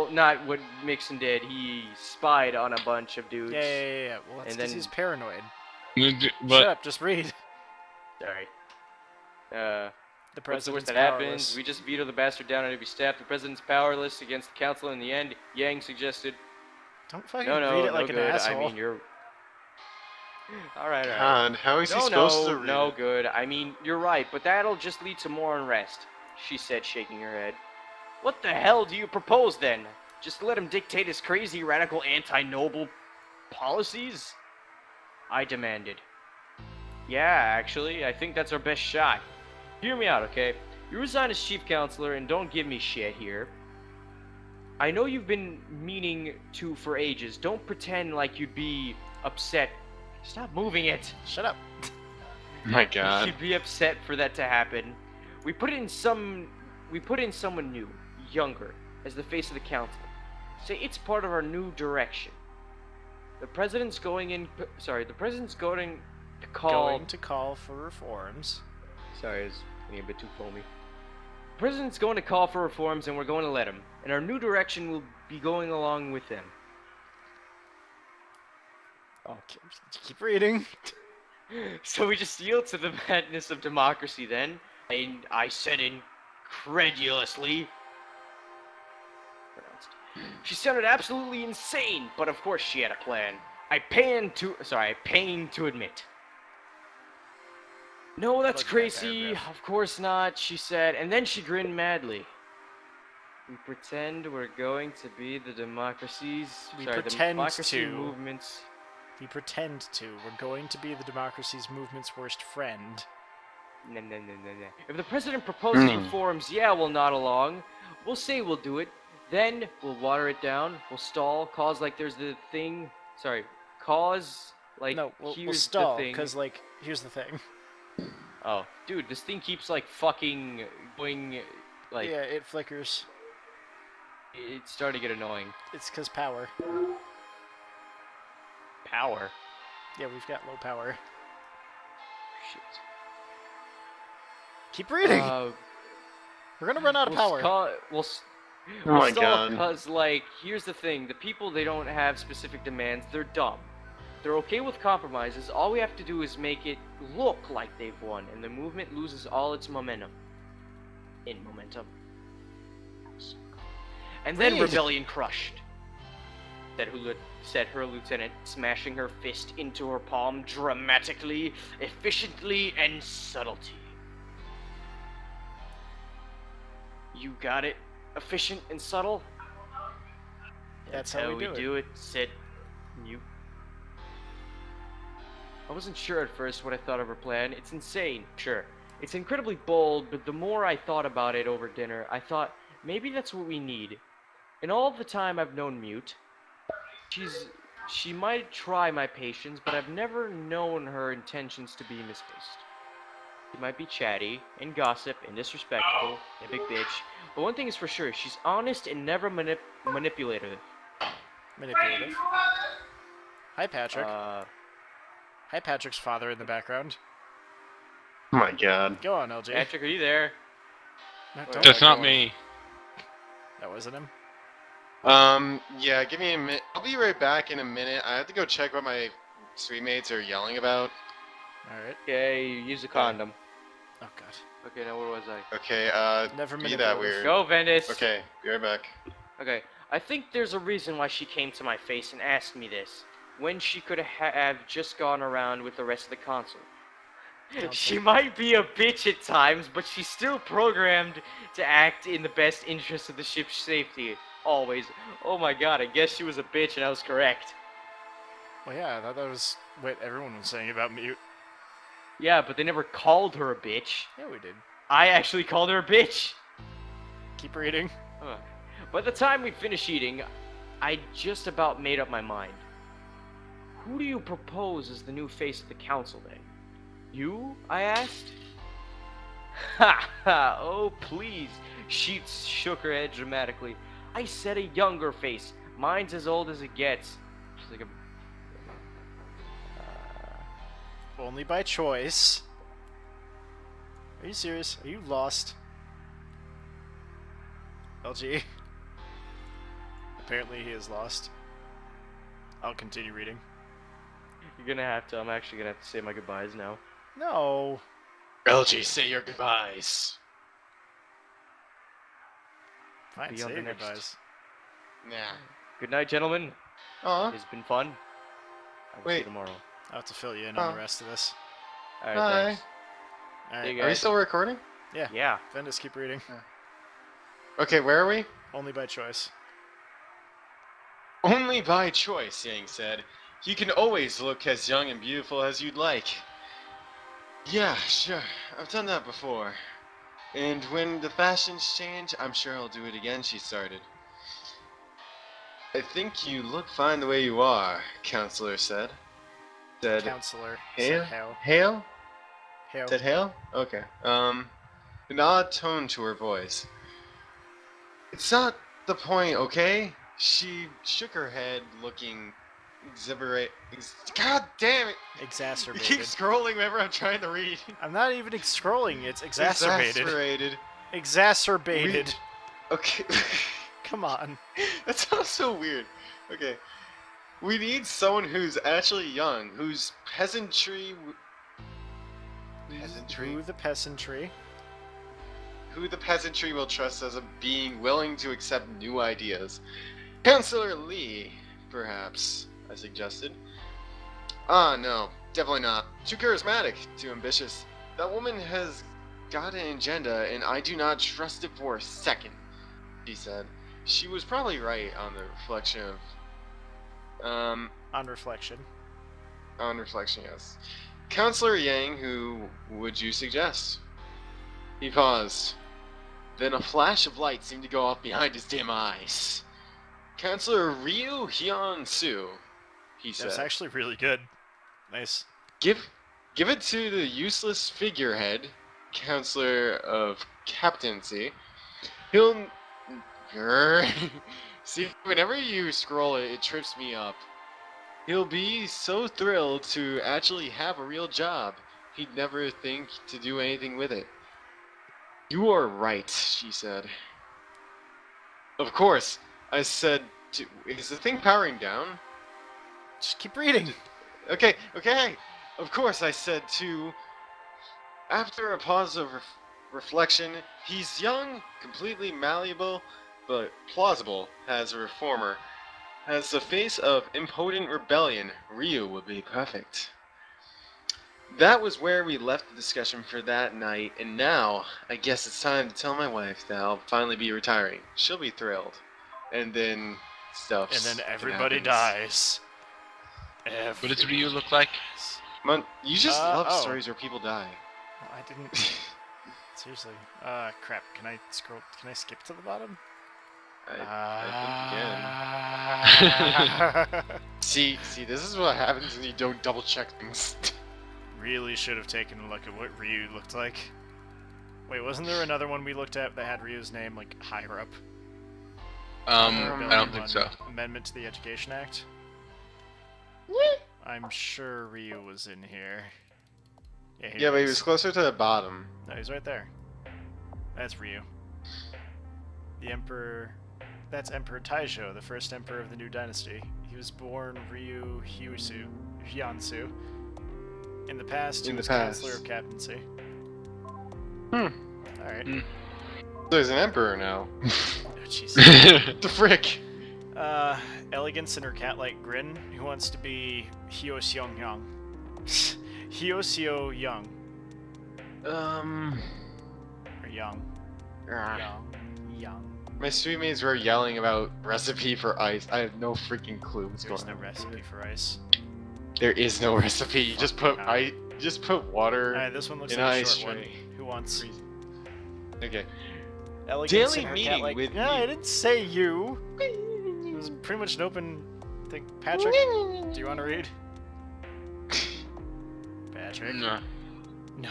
Well, not what Mixon did. He spied on a bunch of dudes. Yeah. Well, that's because he's paranoid. Shut But up, just read. Sorry. The What's the worst president's that powerless. happens? We just veto the bastard down at every step. The president's powerless against the council in the end. Yang suggested. Don't fucking No, read it like good. an asshole. I mean, you're. Alright. God, how is he supposed to read No, it? good. I mean, you're right, but that'll just lead to more unrest, she said, shaking her head. What the hell do you propose, then? Just let him dictate his crazy, radical, anti-noble policies? I demanded. Yeah, actually, I think that's our best shot. Hear me out, okay? You resign as chief counselor and don't give me shit here. I know you've been meaning to for ages. Don't pretend like you'd be upset. Stop moving it. Shut up. My God. You'd be upset for that to happen. We put in someone new, younger, as the face of the council. Say it's part of our new direction. The president's going to call for reforms. Sorry, it's getting a bit too foamy. The president's going to call for reforms, and we're going to let him. And our new direction will be going along with them. Okay, keep reading. So we just yield to the madness of democracy, then? I said incredulously. She sounded absolutely insane, but of course she had a plan. I pain to admit. No, that's crazy. Of course not, she said, and then she grinned madly. We pretend we're going to be the democracies. We pretend to. We're going to be the democracy's movement's worst friend. No. If the president proposes reforms, yeah, we'll nod along. We'll say we'll do it. Then we'll water it down. We'll stall. Cause like there's the thing. Sorry. Cause like no, we'll here's stall the thing. because like here's the thing. Oh, dude, this thing keeps like fucking going. Like yeah, it flickers. It's starting to get annoying. It's because power. Power? Yeah, we've got low power. Shit. Keep reading! We're gonna run out of power. Oh my God. Because, like, here's the thing. The people, they don't have specific demands. They're dumb. They're okay with compromises. All we have to do is make it look like they've won, and the movement loses all its momentum. And then rebellion crushed. Said her lieutenant, smashing her fist into her palm dramatically, efficiently, and subtlety. You got it? Efficient and subtle? That's how we do it, said you. I wasn't sure at first what I thought of her plan. It's insane, sure. It's incredibly bold, but the more I thought about it over dinner, I thought, maybe that's what we need. In all the time I've known Mute, she might try my patience, but I've never known her intentions to be misplaced. She might be chatty, and gossip, and disrespectful, and a big bitch, but one thing is for sure, she's honest and never manipulative. Manipulative. Hi, Patrick. Hi, Patrick's father in the background. Oh my God. Go on, LJ. Patrick, are you there? No, That's not me. That wasn't him. Yeah, give me a minute. I'll be right back in a minute. I have to go check what my sweet mates are yelling about. Alright. Okay, use a condom. Oh, God. Okay, now where was I? Okay, Never be that weird. Go, Venice! Okay, be right back. Okay, I think there's a reason why she came to my face and asked me this, when she could have just gone around with the rest of the console. She might be a bitch at times, but she's still programmed to act in the best interest of the ship's safety. Always. Oh my God, I guess she was a bitch and I was correct. Well, yeah, I thought that was what everyone was saying about Mute. Yeah, but they never called her a bitch. Yeah, we did. I actually called her a bitch. Keep reading. By the time we finished eating, I just about made up my mind. Who do you propose as the new face of the council, then? You? I asked. Ha ha! Oh, please. Sheets shook her head dramatically. I said a younger face. Mine's as old as it gets. She's like a... Only by choice. Are you serious? Are you lost? LG? Apparently he is lost. I'll continue reading. You're gonna have to. I'm actually gonna have to say my goodbyes now. No. LG, say your goodbyes. Fine, Be say on your the next. goodbyes. Nah. Good night, gentlemen. Aw. It's been fun. I will see you Wait. tomorrow. I'll have to fill you in on Oh. the rest of this. All right, Bye. thanks. Alright, See you Are we guys. still recording? Yeah. Vendus, keep reading. Okay, where are we? Only by choice. Only by choice, Yang said. You can always look as young and beautiful as you'd like. Yeah, sure. I've done that before. And when the fashions change, I'm sure I'll do it again, she started. I think you look fine the way you are, Counselor said. Said, Counselor. Hail? Said Hale. Hail? Hale. Said Hail? Okay. An odd tone to her voice. It's not the point, okay? She shook her head, looking exhilarate. God damn it! You keep Exacerbated. scrolling whenever I'm trying to read. I'm not even scrolling, it's exacerbated. Exasperated. Exacerbated. Okay. Come on. That sounds so weird. Okay. We need someone who's actually young, whose peasantry. Peasantry? Who the peasantry? Who the peasantry will trust as a being willing to accept new ideas. Councillor Lee, perhaps, I suggested. Ah, no, definitely not. Too charismatic, too ambitious. That woman has got an agenda, and I do not trust it for a second, she said. She was probably right on the reflection of... On reflection. on reflection, yes. Councillor Yang, who would you suggest? He paused. Then a flash of light seemed to go off behind his dim eyes. Councillor Ryu Hyun-soo, he said. That's actually really good. Nice. Give it to the useless figurehead, Counselor of Captaincy. He'll... See, whenever you scroll it, it trips me up. He'll be so thrilled to actually have a real job, he'd never think to do anything with it. You are right, she said. Of course, I said to... Is the thing powering down? Just keep reading. Okay. Of course, I said too. After a pause of reflection, he's young, completely malleable, but plausible as a reformer. As the face of impotent rebellion, Ryu would be perfect. That was where we left the discussion for that night, and now I guess it's time to tell my wife that I'll finally be retiring. She'll be thrilled. And then stuff. And then everybody dies. What does Ryu look like? You just love oh. stories where people die. Oh, I didn't. Seriously. Crap. Can I scroll? Can I skip to the bottom? I think you can. See, this is what happens when you don't double check things. Really should have taken a look at what Ryu looked like. Wait, wasn't there another one we looked at that had Ryu's name like higher up? I don't think so. Amendment to the Education Act. I'm sure Ryu was in here. Yeah, but he was closer to the bottom. No, he's right there. That's Ryu. The Emperor... That's Emperor Taisho, the first emperor of the new dynasty. He was born Ryu Hyunsu. In the past, he was Counselor of Captaincy. Alright. Hmm. So he's an emperor now. Oh, jeez. The frick? Elegance in her cat-like grin. Who wants to be Hyoseong Young? Hyoseo Young. Or Young. Young. My street mates were yelling about recipe for ice. I have no freaking clue what's There's going no on. recipe for ice. There is no recipe. You just put Fuck. ice. You just put water Alright, this one looks in like a ice short one. tray. Who wants? Okay. Elegance Daily in her meeting cat-like... with No, you. I didn't say you. It was pretty much an open thing. Patrick, do you want to read? Patrick? No. No.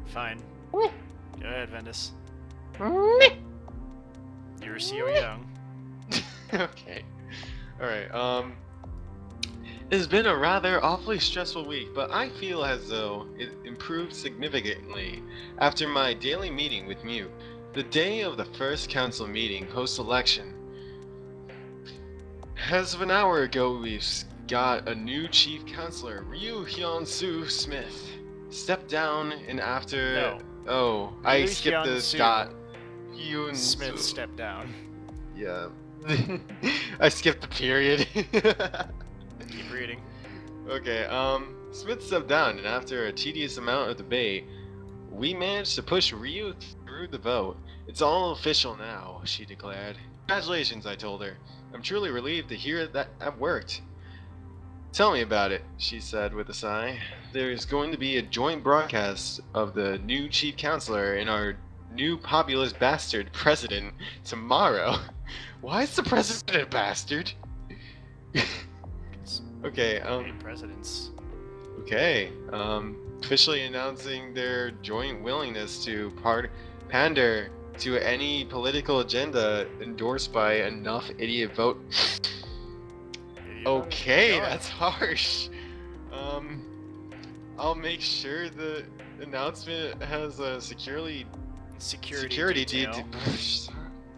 Fine. Go ahead, Vendus. You're so young. Okay. Alright, it has been a rather awfully stressful week, but I feel as though it improved significantly after my daily meeting with Mew. The day of the first council meeting post-election. As of an hour ago, we've got a new chief counselor, Ryu Hyun-soo Smith. Stepped down and after... No. Oh, I Ryu skipped the Hyun-soo dot. Hyun Smith stepped down. Yeah. I skipped the period. Keep reading. Okay, Smith stepped down, and after a tedious amount of debate, we managed to push Ryu through the vote. It's all official now, she declared. Congratulations, I told her. I'm truly relieved to hear that worked. Tell me about it, she said with a sigh. There's going to be a joint broadcast of the new chief counselor and our new populist bastard president tomorrow. Why is the president a bastard? Okay, Presidents. Okay, officially announcing their joint willingness to pander to any political agenda endorsed by enough idiot vote. Okay, that's harsh. I'll make sure the announcement has a security detail.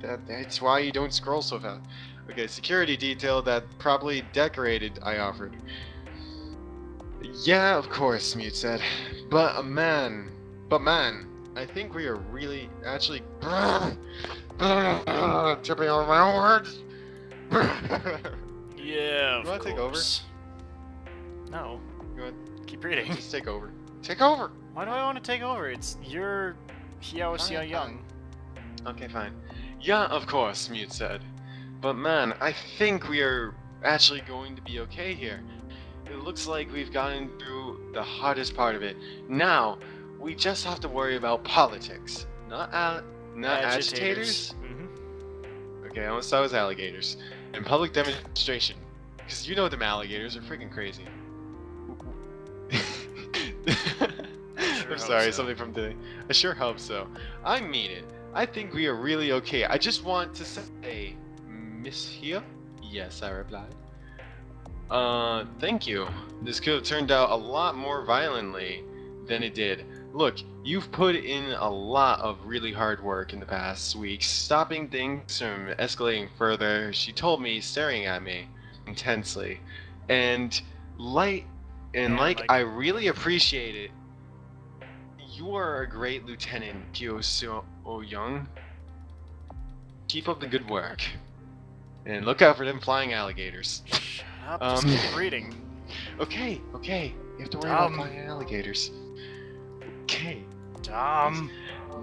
That's why you don't scroll so fast. Okay, security detail that probably decorated, I offered. Yeah, of course, Mute said. But man, I think we are really, actually, tripping over my own words. Yeah, You wanna take over? No. You want Keep reading. just take over? Take over! Why do I want to take over? It's you're Hiao Fine, Young. Okay, fine. Yeah, of course, Mute said. But man, I think we are actually going to be okay here. It looks like we've gotten through the hardest part of it. Now, we just have to worry about politics. Not agitators? Mm-hmm. Okay, I almost thought it was alligators. And public demonstration. Because you know them alligators are freaking crazy. I'm sorry, something from today. I sure hope so. I mean it. I think we are really okay. I just want to say, Miss here? Yes, I replied. Thank you. This could have turned out a lot more violently than it did. Look, you've put in a lot of really hard work in the past weeks, stopping things from escalating further, she told me, staring at me intensely. And like I really appreciate it. You are a great lieutenant, Kyo Young. Keep up the good work. And look out for them flying alligators. Shut up, just keep reading. Okay. You have to worry about flying alligators. Okay.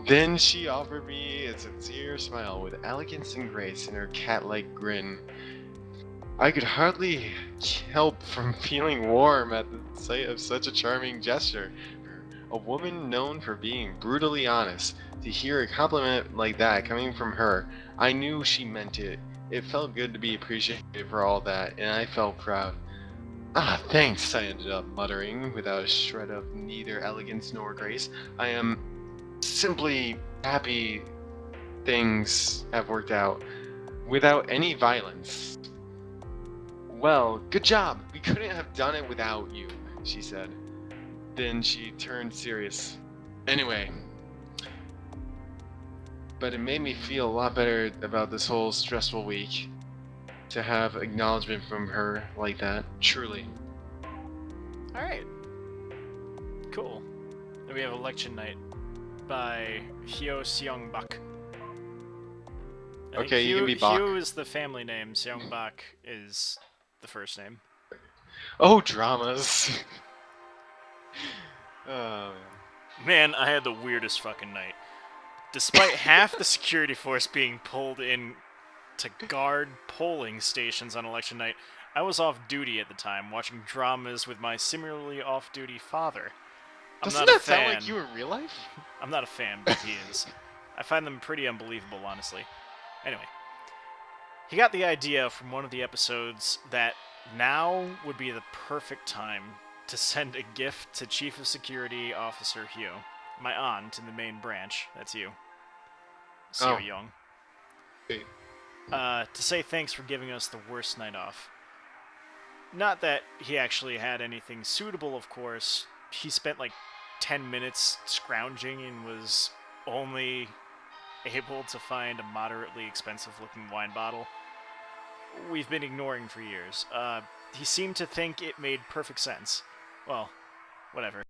Then she offered me a sincere smile with elegance and grace in her cat-like grin. I could hardly help from feeling warm at the sight of such a charming gesture. A woman known for being brutally honest. To hear a compliment like that coming from her, I knew she meant it. It felt good to be appreciated for all that, and I felt proud. Ah, thanks, I ended up muttering, without a shred of neither elegance nor grace. I am simply happy things have worked out, without any violence. Well, good job. We couldn't have done it without you, she said. Then she turned serious. Anyway, but it made me feel a lot better about this whole stressful week to have acknowledgement from her like that. Truly. Alright. Cool. Then we have Election Night by Hyo Seong-bak. Okay, you can be Bak. Hyo is the family name, Seong-bak is the first name. Oh, dramas. Oh, Man, I had the weirdest fucking night. Despite half the security force being pulled in to guard polling stations on election night, I was off duty at the time, watching dramas with my similarly off-duty father. Doesn't that sound like you in real life? I'm not a fan, but he is. I find them pretty unbelievable, honestly. Anyway, he got the idea from one of the episodes that now would be the perfect time to send a gift to Chief of Security Officer Hyo, my aunt in the main branch. That's you. Seo Young. Hey. To say thanks for giving us the worst night off. Not that he actually had anything suitable, of course. He spent like 10 minutes scrounging and was only able to find a moderately expensive looking wine bottle. we've been ignoring for years. He seemed to think it made perfect sense. Well, whatever.